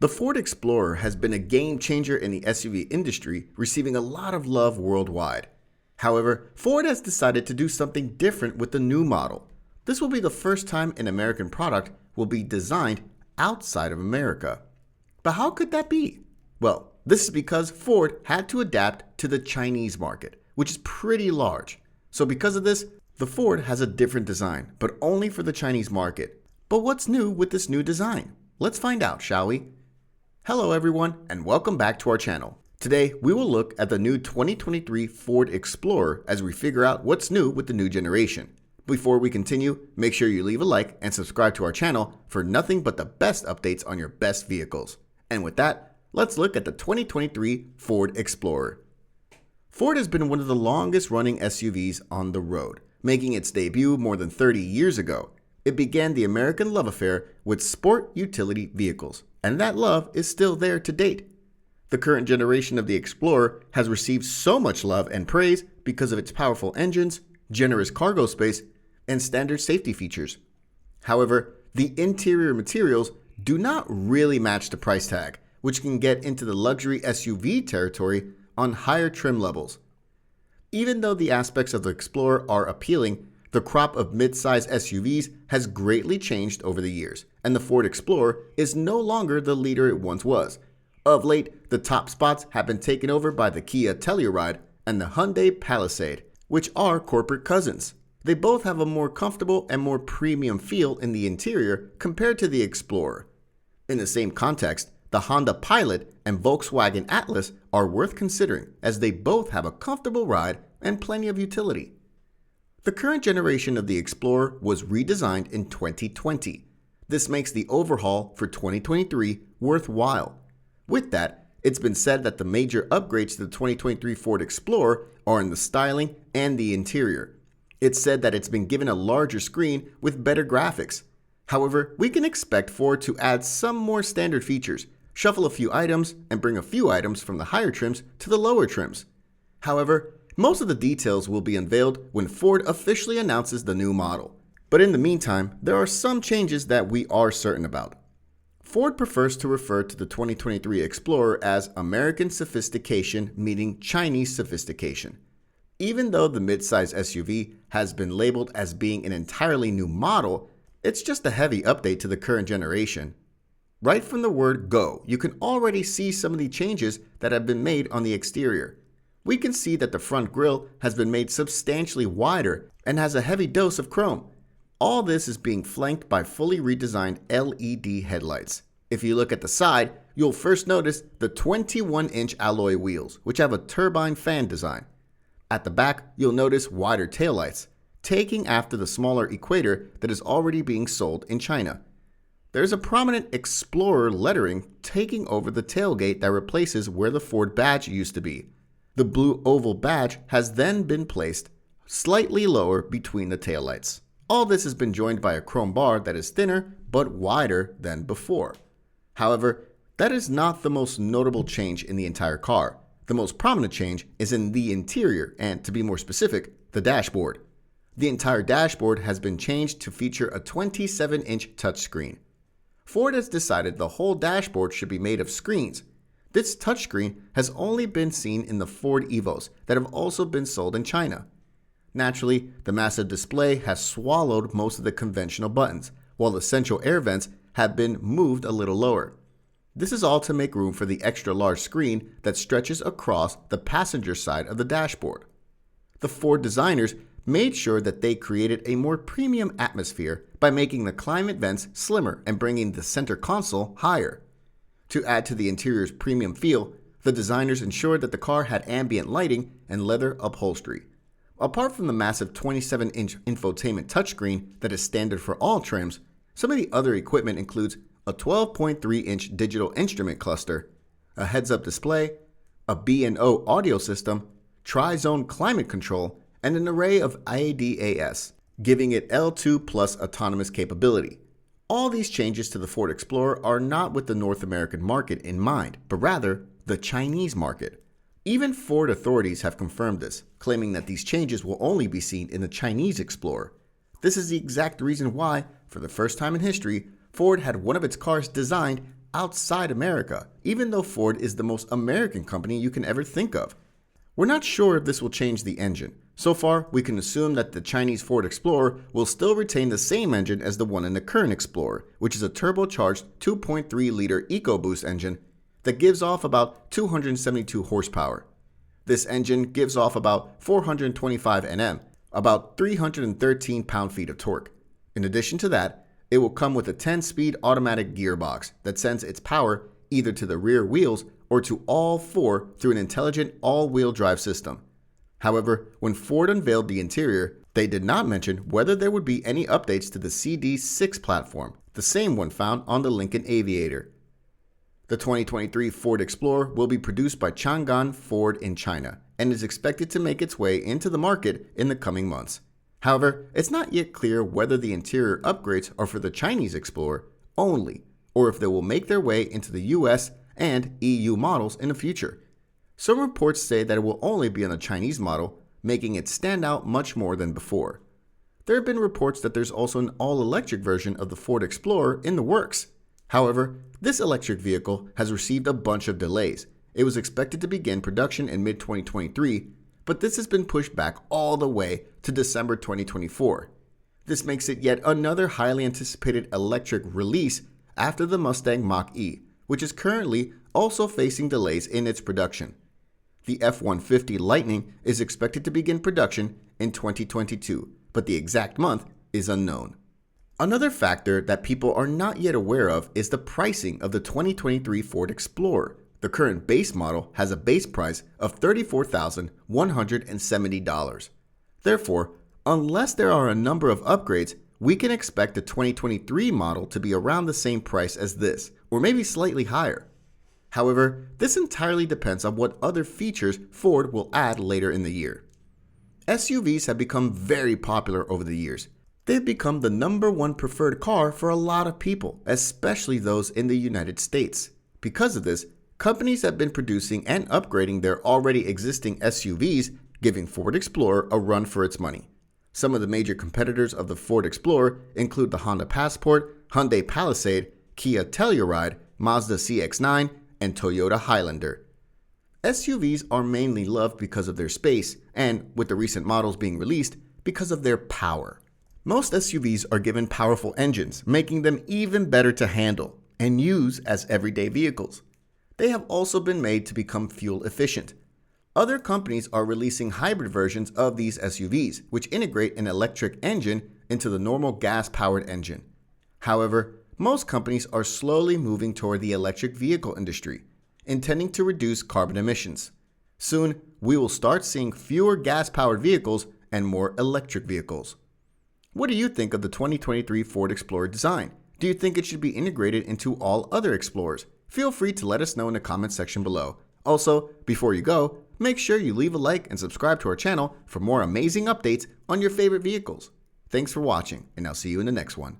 The Ford Explorer has been a game changer in the SUV industry, receiving a lot of love worldwide. However, Ford has decided to do something different with the new model. This will be the first time an American product will be designed outside of America. But how could that be? Well, this is because Ford had to adapt to the Chinese market, which is pretty large. So because of this, the Ford has a different design, but only for the Chinese market. But what's new with this new design? Let's find out, shall we? Hello everyone, and welcome back to our channel. Today, we will look at the new 2023 Ford Explorer as we figure out what's new with the new generation. Before we continue, make sure you leave a like and subscribe to our channel for nothing but the best updates on your best vehicles. And with that, let's look at the 2023 Ford Explorer. Ford has been one of the longest running SUVs on the road, making its debut more than 30 years ago. It began the American love affair with sport utility vehicles, and that love is still there to date. The current generation of the Explorer has received so much love and praise because of its powerful engines, generous cargo space, and standard safety features. However, the interior materials do not really match the price tag, which can get into the luxury SUV territory on higher trim levels. Even though the aspects of the Explorer are appealing, the crop of mid-size SUVs has greatly changed over the years, and the Ford Explorer is no longer the leader it once was. Of late, the top spots have been taken over by the Kia Telluride and the Hyundai Palisade, which are corporate cousins. They both have a more comfortable and more premium feel in the interior compared to the Explorer. In the same context, the Honda Pilot and Volkswagen Atlas are worth considering, as they both have a comfortable ride and plenty of utility. The current generation of the Explorer was redesigned in 2020. This makes the overhaul for 2023 worthwhile. With that, it's been said that the major upgrades to the 2023 Ford Explorer are in the styling and the interior. It's said that it's been given a larger screen with better graphics. However, we can expect Ford to add some more standard features, shuffle a few items, and bring a few items from the higher trims to the lower trims. However, most of the details will be unveiled when Ford officially announces the new model. But in the meantime, there are some changes that we are certain about. Ford prefers to refer to the 2023 Explorer as American Sophistication meeting Chinese Sophistication. Even though the midsize SUV has been labeled as being an entirely new model, it's just a heavy update to the current generation. Right from the word go, you can already see some of the changes that have been made on the exterior. We can see that the front grille has been made substantially wider and has a heavy dose of chrome. All this is being flanked by fully redesigned LED headlights. If you look at the side, you'll first notice the 21-inch alloy wheels, which have a turbine fan design. At the back, you'll notice wider taillights, taking after the smaller Equator that is already being sold in China. There's a prominent Explorer lettering taking over the tailgate that replaces where the Ford badge used to be. The blue oval badge has then been placed slightly lower between the taillights. All this has been joined by a chrome bar that is thinner but wider than before. However, that is not the most notable change in the entire car. The most prominent change is in the interior and, to be more specific, the dashboard. The entire dashboard has been changed to feature a 27-inch touchscreen. Ford has decided the whole dashboard should be made of screens. This touchscreen has only been seen in the Ford Evos that have also been sold in China. Naturally, the massive display has swallowed most of the conventional buttons, while the central air vents have been moved a little lower. This is all to make room for the extra large screen that stretches across the passenger side of the dashboard. The Ford designers made sure that they created a more premium atmosphere by making the climate vents slimmer and bringing the center console higher. To add to the interior's premium feel, the designers ensured that the car had ambient lighting and leather upholstery. Apart from the massive 27-inch infotainment touchscreen that is standard for all trims, some of the other equipment includes a 12.3-inch digital instrument cluster, a heads-up display, a B&O audio system, tri-zone climate control, and an array of ADAS, giving it L2 plus autonomous capability. All these changes to the Ford Explorer are not with the North American market in mind, but rather the Chinese market. Even Ford authorities have confirmed this, claiming that these changes will only be seen in the Chinese Explorer. This is the exact reason why, for the first time in history, Ford had one of its cars designed outside America, even though Ford is the most American company you can ever think of. We're not sure if this will change the engine. So far, we can assume that the Chinese Ford Explorer will still retain the same engine as the one in the current Explorer, which is a turbocharged 2.3-liter EcoBoost engine that gives off about 272 horsepower. This engine gives off about 425 Nm, about 313 pound-feet of torque. In addition to that, it will come with a 10-speed automatic gearbox that sends its power either to the rear wheels or to all four through an intelligent all-wheel drive system. However, when Ford unveiled the interior, they did not mention whether there would be any updates to the CD6 platform, the same one found on the Lincoln Aviator. The 2023 Ford Explorer will be produced by Changan Ford in China and is expected to make its way into the market in the coming months. However, it's not yet clear whether the interior upgrades are for the Chinese Explorer only, or if they will make their way into the US and EU models in the future. Some reports say that it will only be on the Chinese model, making it stand out much more than before. There have been reports that there's also an all-electric version of the Ford Explorer in the works. However, this electric vehicle has received a bunch of delays. It was expected to begin production in mid-2023, but this has been pushed back all the way to December 2024. This makes it yet another highly anticipated electric release after the Mustang Mach-E, which is currently also facing delays in its production. The F-150 Lightning is expected to begin production in 2022, but the exact month is unknown. Another factor that people are not yet aware of is the pricing of the 2023 Ford Explorer. The current base model has a base price of $34,170. Therefore, unless there are a number of upgrades, we can expect the 2023 model to be around the same price as this, or maybe slightly higher. However, this entirely depends on what other features Ford will add later in the year. SUVs have become very popular over the years. They've become the #1 preferred car for a lot of people, especially those in the United States. Because of this, companies have been producing and upgrading their already existing SUVs, giving Ford Explorer a run for its money. Some of the major competitors of the Ford Explorer include the Honda Passport, Hyundai Palisade, Kia Telluride, Mazda CX-9, and Toyota Highlander. SUVs are mainly loved because of their space and, with the recent models being released, because of their power. Most SUVs are given powerful engines, making them even better to handle and use as everyday vehicles. They have also been made to become fuel efficient. Other companies are releasing hybrid versions of these SUVs, which integrate an electric engine into the normal gas-powered engine. However, most companies are slowly moving toward the electric vehicle industry, intending to reduce carbon emissions. Soon, we will start seeing fewer gas-powered vehicles and more electric vehicles. What do you think of the 2023 Ford Explorer design? Do you think it should be integrated into all other Explorers? Feel free to let us know in the comment section below. Also, before you go, make sure you leave a like and subscribe to our channel for more amazing updates on your favorite vehicles. Thanks for watching, and I'll see you in the next one.